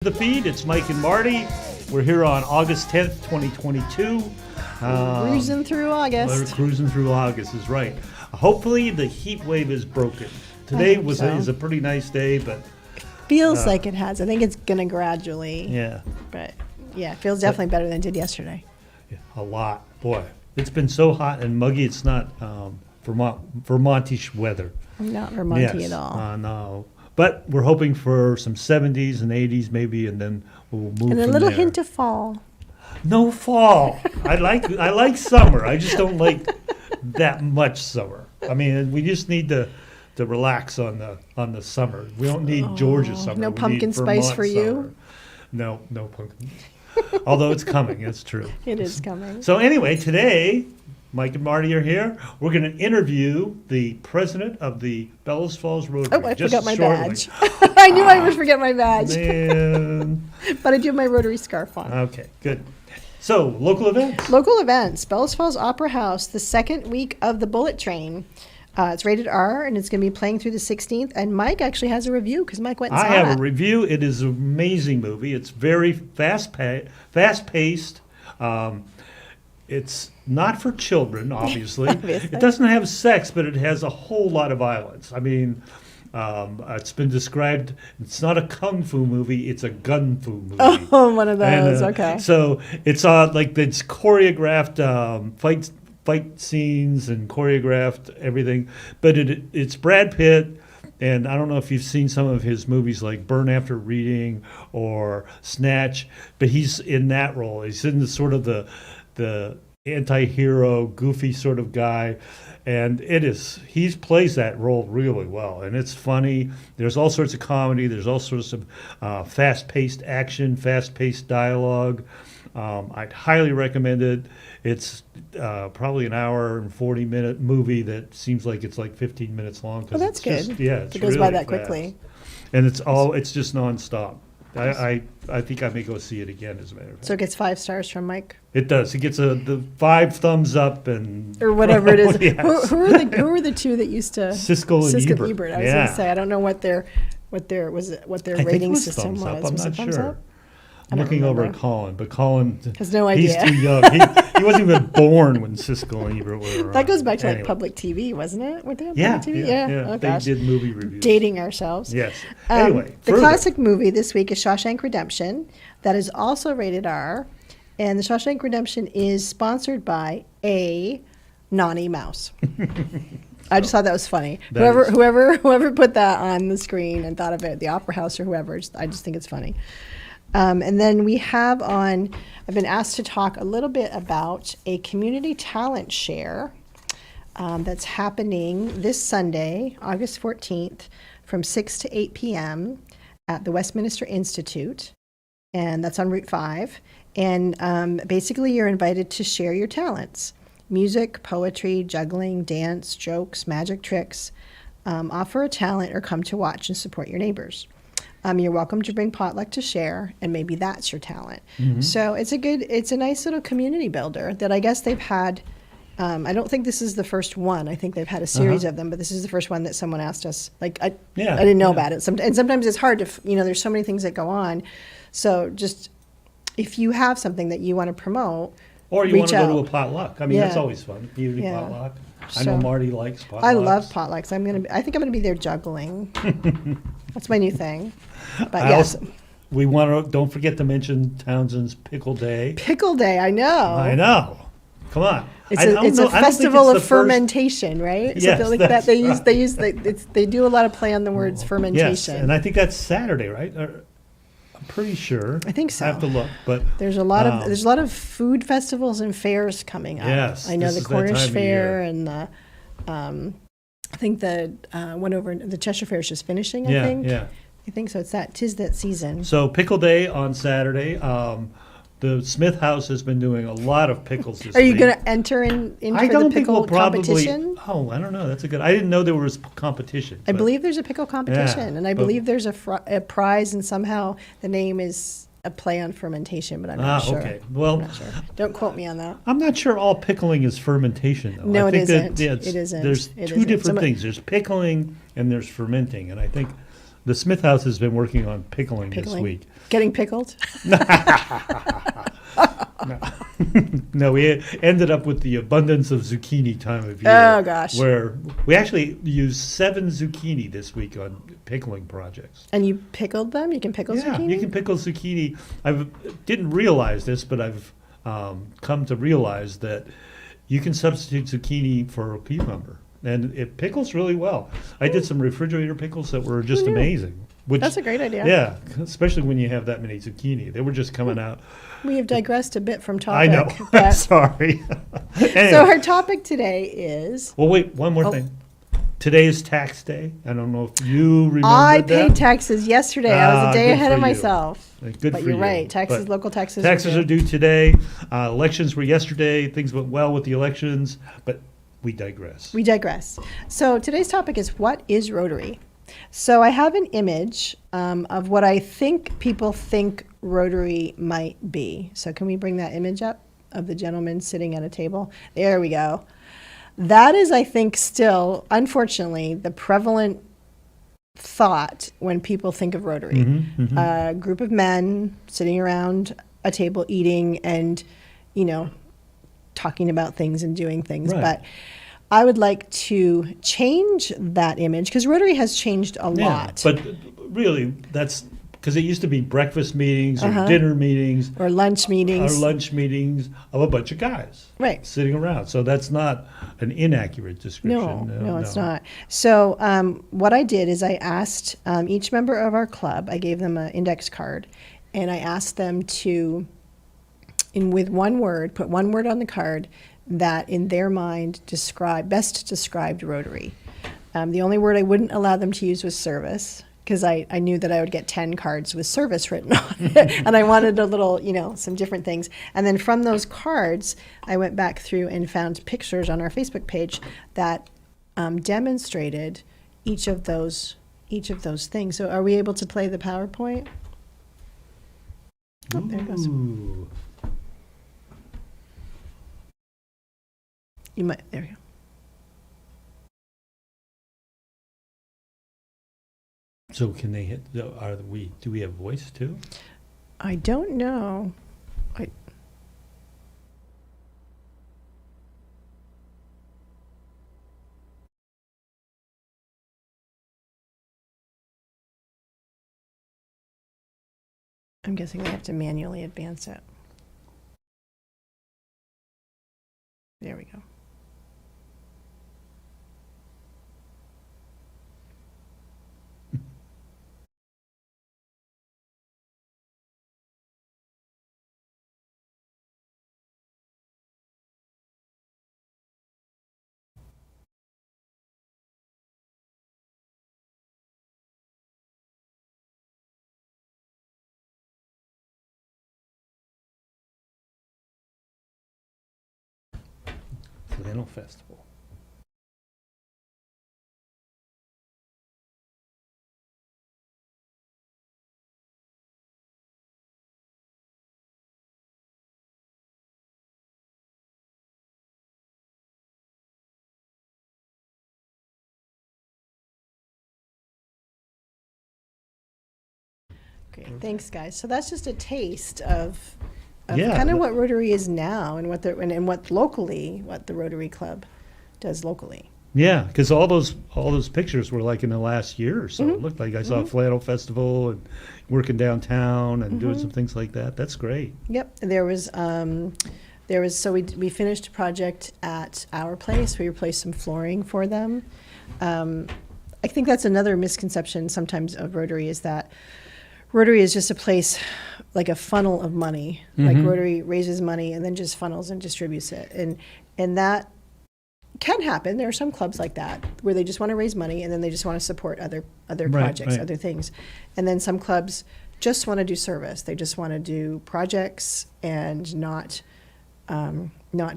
The feed, it's Mike and Marty. We're here on August 10th, 2022. Cruising through August. We're cruising through August, is right. Hopefully the heat wave is broken. Today is a pretty nice day, but feels like it has. I think it's gonna gradually. yeah. But yeah, it feels definitely better than it did yesterday. A lot. Boy, it's been so hot and muggy, it's not Vermontish weather. Not Vermonty at all. No. But we're hoping for some 70s and 80s maybe, and then we'll move from And a there. little hint of fall. No fall. I like summer. I just don't like that much summer. I mean, we just need to relax on the summer. We don't need Georgia summer. No We pumpkin need spice Vermont for you? summer. No pumpkin. Although it's coming, it's true. It is coming. So anyway, today, Mike and Marty are here. We're going to interview the president of the Bellows Falls Rotary. Oh, I just forgot my shortly. badge. I knew I would forget my badge. Man. But I do have my Rotary scarf on. Okay, good. So, local events. Local events. Bellows Falls Opera House, the second week of the Bullet Train. It's rated R, and it's going to be playing through the 16th. And Mike actually has a review because Mike went and saw it. I have a review. It is an amazing movie. It's very fast-paced. It's not for children, obviously. It doesn't have sex, but it has a whole lot of violence. I mean, it's been described, it's not a kung fu movie, it's a gun fu movie. Oh, one of those, And, okay. So it's it's choreographed fight scenes and choreographed everything. But it's Brad Pitt, and I don't know if you've seen some of his movies like Burn After Reading or Snatch, but he's in that role. He's in the sort of the anti-hero, goofy sort of guy, and he plays that role really well, and it's funny. There's all sorts of comedy. There's all sorts of fast-paced action, fast-paced dialogue. I'd highly recommend it. It's probably an hour and 40-minute movie that seems like it's like 15 minutes long. Oh, that's good. It's it goes really by that fast. quickly. And it's just nonstop. I think I may go see it again, as a matter of fact. So it gets 5 stars from Mike? It does. It gets the 5 thumbs up and Or whatever it is. Yes. Who are the two that used to Siskel and Ebert. I was going to say, I don't know what their I think rating it was system thumbs up. was. I'm Was not it thumbs sure. up? I'm looking over at Colin, but Colin has no He's idea. too young. He wasn't even born when Siskel and Ebert were around. That goes back to Anyway. like public TV, wasn't it? Were they on Yeah, public TV? yeah. Oh, They gosh. did movie reviews. Dating ourselves. Yes. Anyway, the further. classic movie this week is Shawshank Redemption. That is also rated R. And the Shawshank Redemption is sponsored by a Nani Mouse. I just thought that was funny. Whoever put that on the screen and thought of it, the Opera House or whoever, I just think it's funny. And then we have I've been asked to talk a little bit about a community talent share that's happening this Sunday, August 14th, from 6 to 8 p.m. at the Westminster Institute. And that's on Route 5. And basically, you're invited to share your talents. Music, poetry, juggling, dance, jokes, magic tricks. Offer a talent or come to watch and support your neighbors. You're welcome to bring potluck to share, and maybe that's your talent. Mm-hmm. So it's a nice little community builder that I guess they've had. I don't think this is the first one. I think they've had a series of them, but this is the first one that someone asked us. I didn't know about it. And sometimes it's hard to, there's so many things that go on. So just if you have something that you want to promote, or you want to go to a potluck. I mean, that's Yeah. always fun. Community potluck. I So, know Marty likes potlucks. I love potlucks. I think I'm gonna be there juggling. That's my new thing. But yes, don't forget to mention Townsend's Pickle Day. Pickle Day. I know. I know. Come on. It's a festival of fermentation, right? Yes, something like that. They do a lot of play on the words fermentation. Yes, and I think that's Saturday, right? I'm pretty sure. I think so. I have to look, but there's a lot of food festivals and fairs coming up. Yes, I know this the is that Cornish time of Fair year. and the I think the one over the Cheshire Fair is just finishing. I think so. Tis that season. So Pickle Day on Saturday. The Smith House has been doing a lot of pickles this week. Are you going to enter into the pickle competition? Oh, I don't know. I didn't know there was competition. I believe there's a pickle competition, and I believe there's a prize, and somehow the name is a play on fermentation, but I'm not sure. Okay. Well, I'm not sure. Don't quote me on that. I'm not sure all pickling is fermentation, though. No, I think it isn't. It isn't. There's two different things. There's pickling and there's fermenting, and I think the Smith House has been working on pickling this week. Getting pickled? No, we ended up with the abundance of zucchini time of year. Oh, gosh. Where we actually used 7 zucchini this week on pickling projects. And you pickled them? You can pickle Yeah, zucchini? you can pickle zucchini. I didn't realize this, but I've come to realize that you can substitute zucchini for a cucumber, and it pickles really well. I did some refrigerator pickles that were just Who knew? amazing. Which, That's a great idea. Yeah, especially when you have that many zucchini. They were just coming out. We have digressed a bit from I topic. know. but- Sorry. Anyway. So our topic today is Well, wait, one more Oh. thing. Today is tax day. I don't know if you remember I that. paid taxes yesterday. I was Ah, a day good ahead for of you. myself. Good But for you're you. right. Taxes, But local taxes. taxes are due today. Elections were yesterday. Things went well with the elections, but we digress. We digress. So today's topic is, what is Rotary? So I have an image of what I think people think Rotary might be. So can we bring that image up of the gentleman sitting at a table? There we go. That is, I think, still, unfortunately, the prevalent thought when people think of Rotary. A group of men sitting around a table eating and, talking about things and doing things. Right. But I would like to change that image because Rotary has changed a lot. But really, that's because it used to be breakfast meetings or Uh-huh. dinner meetings Or lunch meetings. or lunch meetings of a bunch of guys Right. sitting around. So that's not an inaccurate description. No, it's not. So what I did is I asked each member of our club, I gave them an index card, and I asked them to, with one word, put one word on the card that in their mind best described Rotary. The only word I wouldn't allow them to use was service, because I knew that I would get 10 cards with service written on it. And I wanted a little, some different things. And then from those cards, I went back through and found pictures on our Facebook page that demonstrated each of those things. So are we able to play the PowerPoint? Oh, there it goes. Ooh. You might, there we go. So can they hit? Do we have voice too? I don't know. I'm guessing they have to manually advance it. There we go. Flannel Festival. Great, thanks, guys. So that's just a taste of Yeah, kind of that- what Rotary is now, and what what the Rotary Club does locally. Yeah, because all those pictures were like in the last year or so. It looked like I saw a flannel festival and working downtown and doing some things like that. That's great. Yep, there was so we finished a project at our place. We replaced some flooring for them. I think that's another misconception sometimes of Rotary, is that Rotary is just a place, like a funnel of money. Like Rotary raises money and then just funnels and distributes it. And that can happen. There are some clubs like that where they just want to raise money and then they just want to support other projects, right. other things. And then some clubs just want to do service. They just want to do projects and not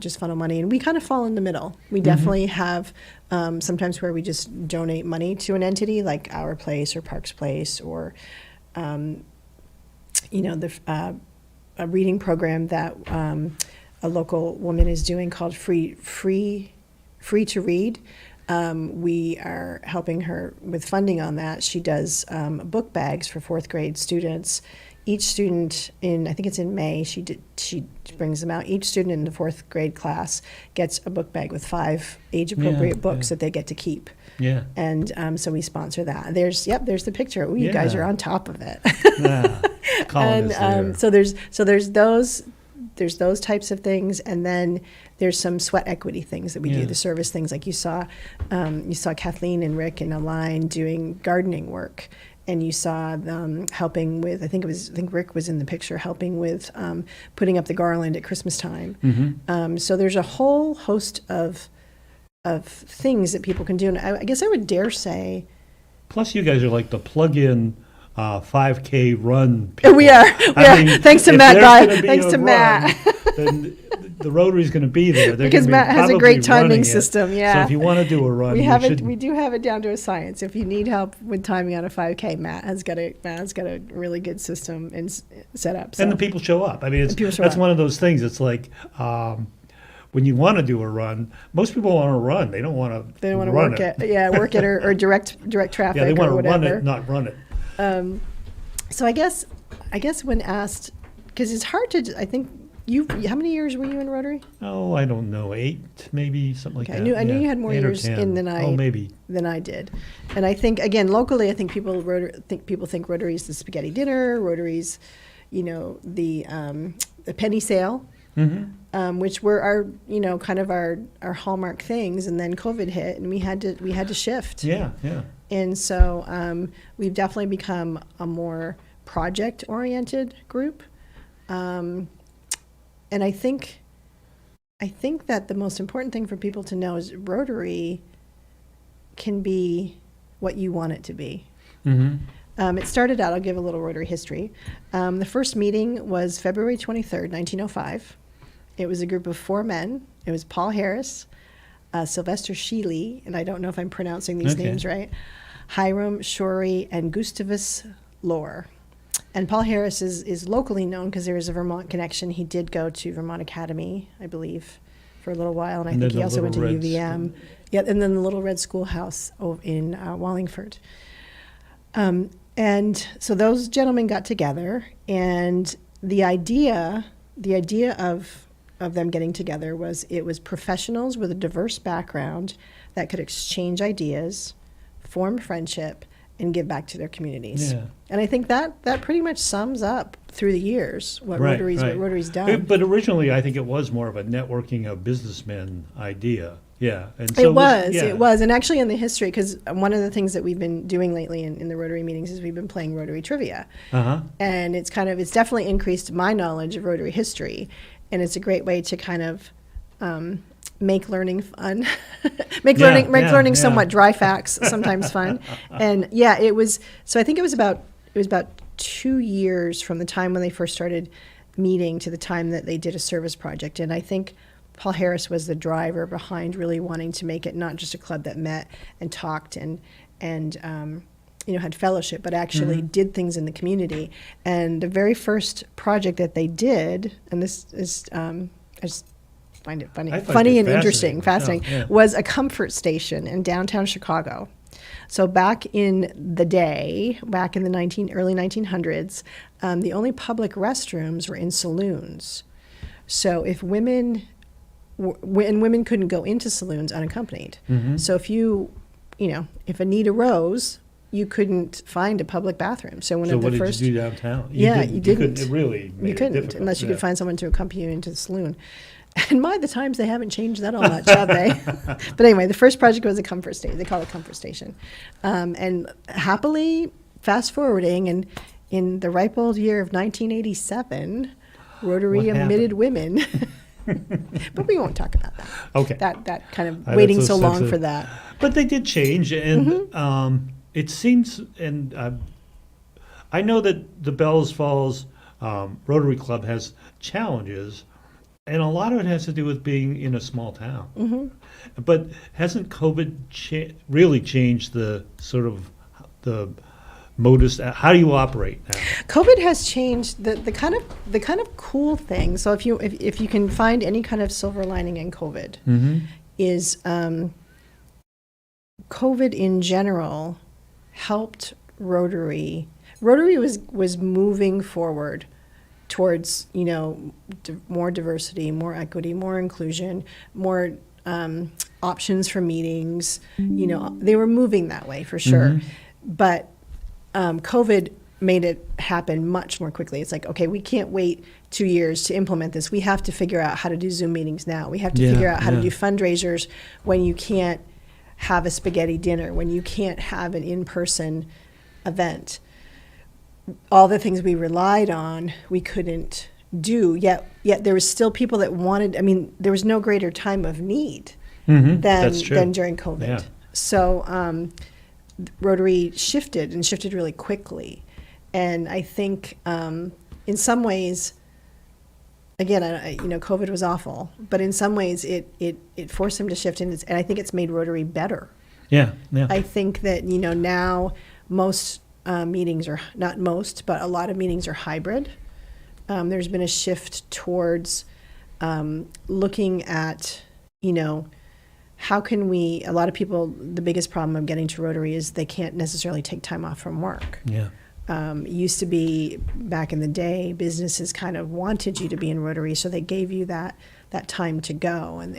just funnel money. And we kind of fall in the middle. We definitely have sometimes where we just donate money to an entity like Our Place or Parks Place, or a reading program that a local woman is doing called Free to Read. We are helping her with funding on that. She does book bags for fourth grade students each student I think it's in May, she brings them out. Each student in the 4th grade class gets a book bag with 5 age-appropriate books that they get to keep. Yeah. And so we sponsor that. There's the picture. Ooh, you guys are on top of it. Colin is there. So there's those types of things, and then there's some sweat equity things that we do, the service things, like you saw Kathleen and Rick in a line doing gardening work, and you saw them helping with, I think Rick was in the picture, helping with putting up the garland at Christmas time. Mm-hmm. So there's a whole host of things that people can do, and I guess I would dare say, Plus, you guys are like the plug-in 5K run people. we are. I mean, Thanks to if Matt. there's gonna be Thanks a to run, Matt. Then the Rotary's going to be there. They're Because gonna be Matt has a probably great timing running it. system. Yeah. So if you want to do a run, We do have it down to a science. If you need help with timing on a 5K, Matt has got a really good system and set up. So. And the people show up. I mean, that's up. one of those things. It's like when you want to do a run, most people want to run. They don't want to. They don't want to work it. Yeah, work it or direct traffic. Yeah, they want or to whatever. run it, not run it. So I guess when asked, because it's hard to, I think how many years were you in Rotary? Oh, I don't know, 8 maybe, something like that. I knew you had more 8 or years 10. in than I did, and I think again locally, I think people think Rotary's the spaghetti dinner, Rotary's, the penny sale, which were our kind of our hallmark things, and then COVID hit, and we had to shift. Yeah. And so we've definitely become a more project-oriented group. And I think that the most important thing for people to know is Rotary can be what you want it to be. Mm-hmm. It started out, I'll give a little Rotary history. The first meeting was February 23rd, 1905. It was a group of 4 men. It was Paul Harris, Sylvester Sheely, and I don't know if I'm pronouncing these names right, Hiram Shorey, and Gustavus Lohr. And Paul Harris is locally known because there is a Vermont connection. He did go to Vermont Academy, I believe, for a little while, and I think he also went to UVM. Yeah, and then the Little Red Schoolhouse in Wallingford. And so those gentlemen got together, and the idea of them getting together was it was professionals with a diverse background that could exchange ideas, form friendship, and give back to their communities. Yeah. And I think that pretty much sums up through the years what Rotary's done. But originally, I think it was more of a networking of businessmen idea. Yeah. And so it was. And actually in the history, because one of the things that we've been doing lately in the Rotary meetings is we've been playing Rotary Trivia. And it's definitely increased my knowledge of Rotary history. And it's a great way to kind of make learning fun, make learning somewhat dry facts sometimes fun. And it was. So I think it was about 2 years from the time when they first started meeting to the time that they did a service project. And I think Paul Harris was the driver behind really wanting to make it not just a club that met and talked and had fellowship, but actually did things in the community. And the very first project that they did, and this is I just find it funny and interesting, fascinating, was a comfort station in downtown Chicago. So back in the day, back in the early 1900s, the only public restrooms were in saloons. So if women couldn't go into saloons unaccompanied. So if a need arose, you couldn't find a public bathroom. So what did you do downtown? You didn't. It really made you couldn't it difficult, unless you could find someone to accompany you into the saloon. And the times they haven't changed that all much, have they? But anyway, the first project was a comfort station. They call it a comfort station. And happily, fast forwarding, and in the ripe old year of 1987, Rotary admitted women. But we won't talk about that. Okay. That kind of waiting so long for that. But they did change, and it seems, and I know that the Bells Falls Rotary Club has challenges, and a lot of it has to do with being in a small town. But hasn't COVID really changed the sort of the modus? How do you operate now? COVID has changed the kind of cool thing. So if you can find any kind of silver lining in COVID, is COVID in general helped Rotary Rotary was moving forward towards, you know, more diversity, more equity, more inclusion, more options for meetings. You know, they were moving that way for sure. But COVID made it happen much more quickly. It's like, okay, we can't wait 2 years to implement this. We have to figure out how to do Zoom meetings now. We have to figure out how to do fundraisers when you can't have a spaghetti dinner, when you can't have an in-person event. All the things we relied on, we couldn't do. Yet there was still people that wanted. I mean, there was no greater time of need than during COVID. Yeah. So Rotary shifted really quickly, and I think in some ways, again, you know, COVID was awful, but in some ways it forced them to shift, and I think it's made Rotary better. Yeah. I think that, you know, now most meetings are, not most, but a lot of meetings are hybrid. There's been a shift towards looking at, you know, how can we, a lot of people, the biggest problem of getting to Rotary is they can't necessarily take time off from work. Yeah. It used to be, back in the day, businesses kind of wanted you to be in Rotary, so they gave you that time to go, and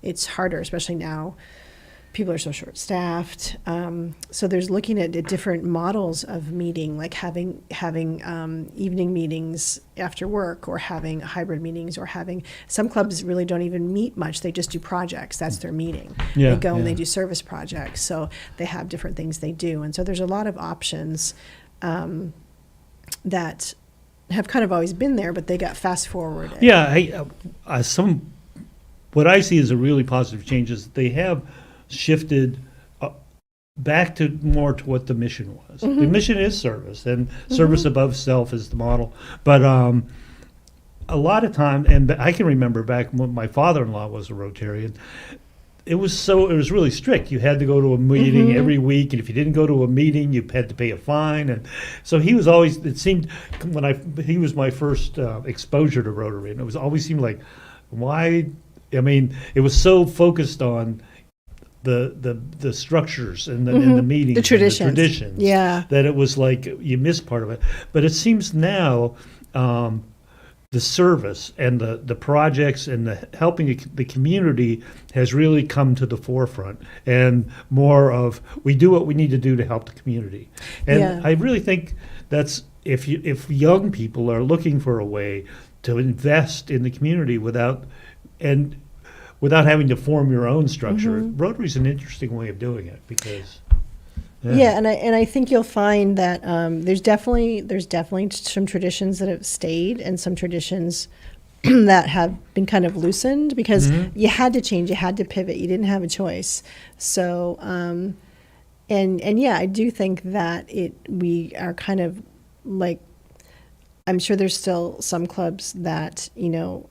it's harder, especially now. People are so short-staffed. So there's looking at different models of meeting, like having evening meetings after work, or having hybrid meetings, or having, some clubs really don't even meet much. They just do projects. That's their meeting. They go and they do service projects. So they have different things they do. And so there's a lot of options that have kind of always been there, but they got fast forwarded. Yeah, what I see as a really positive change is they have shifted back to more to what the mission was. The mission is service, and service above self is the model. But a lot of time, and I can remember back when my father-in-law was a Rotarian, it was really strict. You had to go to a meeting every week, and if you didn't go to a meeting, you had to pay a fine. And so he was always, it seemed, he was my first exposure to Rotary, and it always seemed like, why? I mean, it was so focused on the structures and the meetings, the traditions, and the traditions, that it was like you missed part of it. But it seems now the service and the projects and the helping the community has really come to the forefront, and more of, we do what we need to do to help the community. And I really think that's, if young people are looking for a way to invest in the community without having to form your own structure, Rotary's an interesting way of doing it, because and I think you'll find that there's definitely some traditions that have stayed, and some traditions that have been kind of loosened, because you had to change, you had to pivot, you didn't have a choice. So I do think that we are kind of like, I'm sure there's still some clubs that, you know,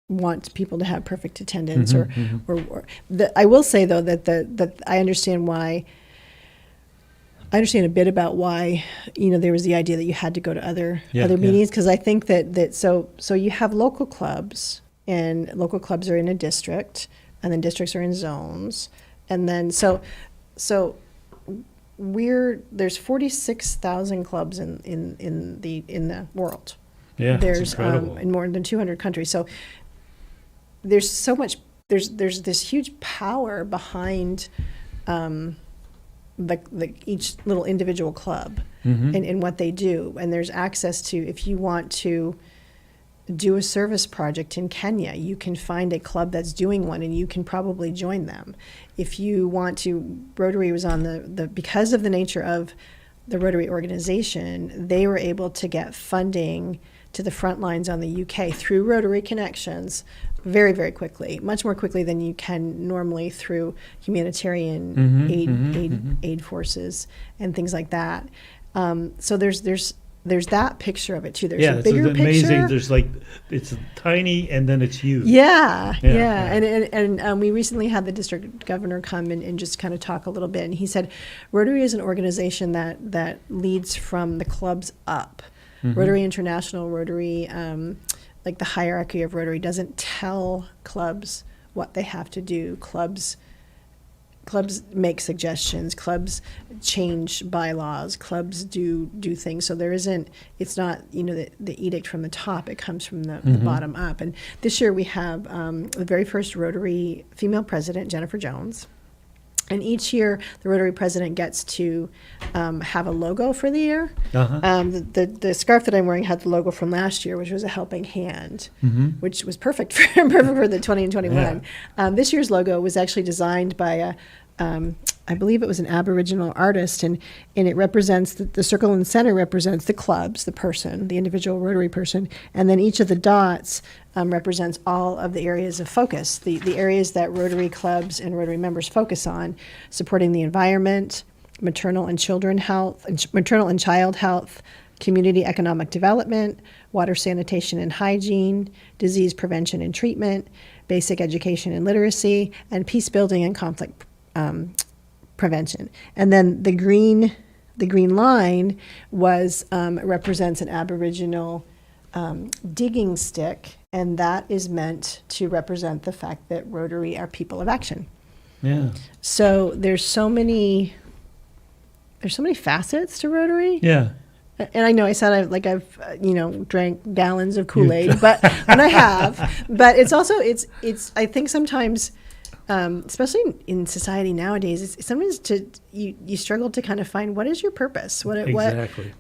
want people to have perfect attendance, I will say though that I understand a bit about why, you know, there was the idea that you had to go to other meetings, because I think that so you have local clubs, and local clubs are in a district, and then districts are in zones, and then so there's 46,000 clubs in the world. Yeah, there's incredible. In more than 200 countries. So there's so much. There's this huge power behind each little individual club and what they do, and there's access to, if you want to do a service project in Kenya, you can find a club that's doing one, and you can probably join them. If you want to, Rotary was on the because of the nature of the Rotary organization, they were able to get funding to the front lines on the UK through Rotary Connections very, very quickly, much more quickly than you can normally through humanitarian aid forces and things like that. So there's that picture of it too. There's a bigger picture. Amazing. There's like, it's tiny and then it's huge. Yeah. And we recently had the district governor come and just kind of talk a little bit, and he said Rotary is an organization that leads from the clubs up. Rotary International, Rotary, like the hierarchy of Rotary doesn't tell clubs what they have to do. Clubs clubs make suggestions, clubs change bylaws, clubs do things. So it's not, the edict from the top, it comes from the bottom up. And this year we have the very first Rotary female president, Jennifer Jones. And each year, the Rotary president gets to have a logo for the year. The scarf that I'm wearing had the logo from last year, which was a helping hand, which was perfect for the 20 and 21. This year's logo was actually designed by I believe it was an Aboriginal artist, and it represents, the circle in the center represents the clubs, the person, the individual Rotary person, and then each of the dots represents all of the areas of focus, the areas that Rotary clubs and Rotary members focus on: supporting the environment, maternal and child health, community economic development, water sanitation and hygiene, disease prevention and treatment, basic education and literacy, and peace building and conflict prevention. And then the green line represents an Aboriginal digging stick, and that is meant to represent the fact that Rotary are people of action. Yeah. So there's so many facets to Rotary. Yeah. And I know I said I've drank gallons of Kool-Aid, and I have. But it's also it's I think sometimes, especially in society nowadays, it's sometimes you struggle to kind of find, what is your purpose? Exactly.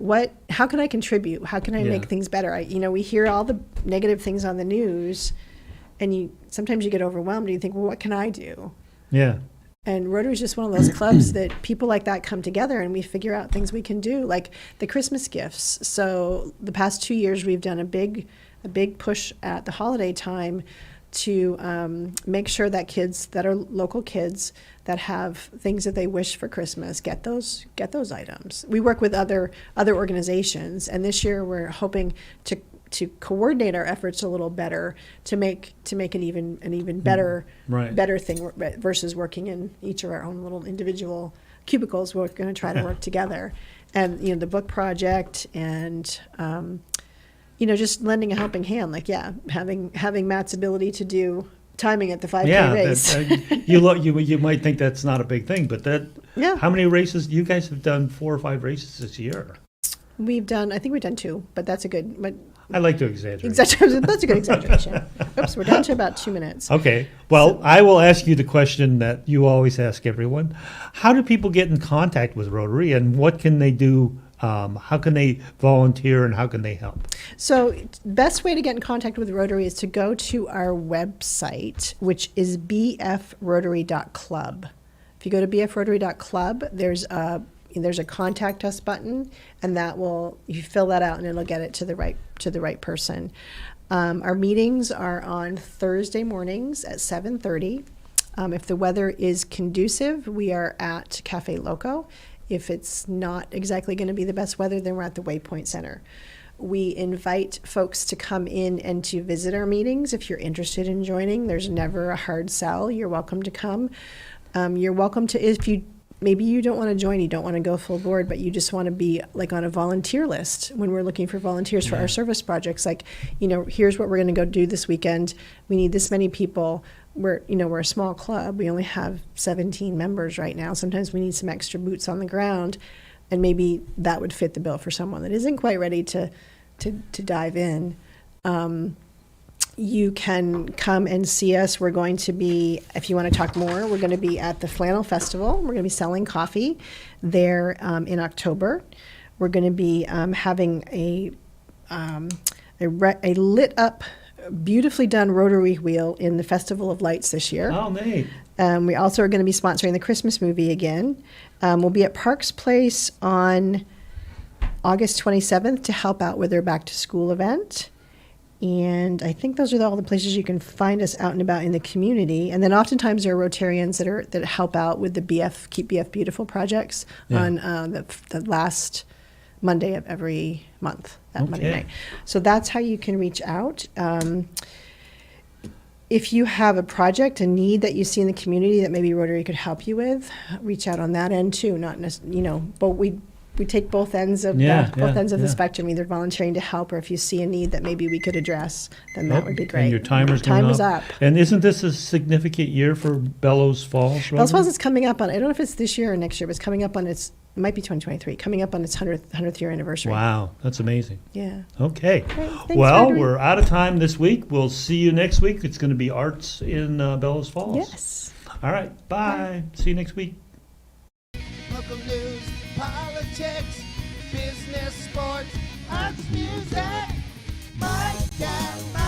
How can I contribute? How can I make things better? We hear all the negative things on the news, and sometimes you get overwhelmed and you think, well, what can I do? Yeah. And Rotary is just one of those clubs that people like that come together and we figure out things we can do, like the Christmas gifts. So the past 2 years, we've done a big push at the holiday time to make sure that kids that are local kids that have things that they wish for Christmas get those items. We work with other organizations, and this year we're hoping to coordinate our efforts a little better to make it an even better thing versus working in each of our own little individual cubicles. We're going to try to work together, and the book project and just lending a helping hand, having Matt's ability to do timing at the 5K race. You might think that's not a big thing, but how many races? You guys have done 4 or 5 races this year. I think we've done 2, but that's a good. But I like to exaggerate. That's a good exaggeration. Oops, we're down to about 2 minutes. Okay. Well, I will ask you the question that you always ask everyone. How do people get in contact with Rotary, and what can they do? How can they volunteer, and how can they help? So best way to get in contact with Rotary is to go to our website, which is bfrotary.club. If you go to bfrotary.club, there's a contact us button, and you fill that out and it'll get it to the right person. Our meetings are on Thursday mornings at 7:30. If the weather is conducive, we are at Cafe Loco. If it's not exactly going to be the best weather, then we're at the Waypoint Center. We invite folks to come in and to visit our meetings. If you're interested in joining, there's never a hard sell. You're welcome to come. You're welcome to, if maybe you don't want to join, you don't want to go full board, but you just want to be on a volunteer list when we're looking for volunteers for our service projects. Here's what we're going to go do this weekend. We need this many people. We're a small club. We only have 17 members right now. Sometimes we need some extra boots on the ground, and maybe that would fit the bill for someone that isn't quite ready to dive in. You can come and see us. We're going to be, if you want to talk more, we're going to be at the Flannel Festival. We're going to be selling coffee there in October. We're going to be having a lit up, beautifully done Rotary wheel in the Festival of Lights this year. Oh, neat. We also are going to be sponsoring the Christmas movie again. We'll be at Parks Place on August 27th to help out with their back to school event. And I think those are all the places you can find us out and about in the community. And then oftentimes there are Rotarians that help out with the Keep BF Beautiful projects on the last Monday of every month, Monday night. So that's how you can reach out. If you have a project, a need that you see in the community that maybe Rotary could help you with, reach out on that end too. But take both ends of Yeah, both ends of the yeah. spectrum, either volunteering to help or if you see a need that maybe we could address, then that Oh, would be great. And your timer's going Time is up. And isn't this a significant year for Bellows Falls? Bellows Rotary? Falls is coming up on, I don't know if it's this year or next year, but it's coming up on its, it might be 2023, coming up on its 100th year anniversary. Wow, that's amazing. Yeah. Okay. Great. Thanks, Well, Rotary. we're out of time this week. We'll see you next week. It's going to be arts in Bellows Falls. Yes. All right. Bye. See you next week. Local news, politics, business, sports, arts, music. Mike and Mike.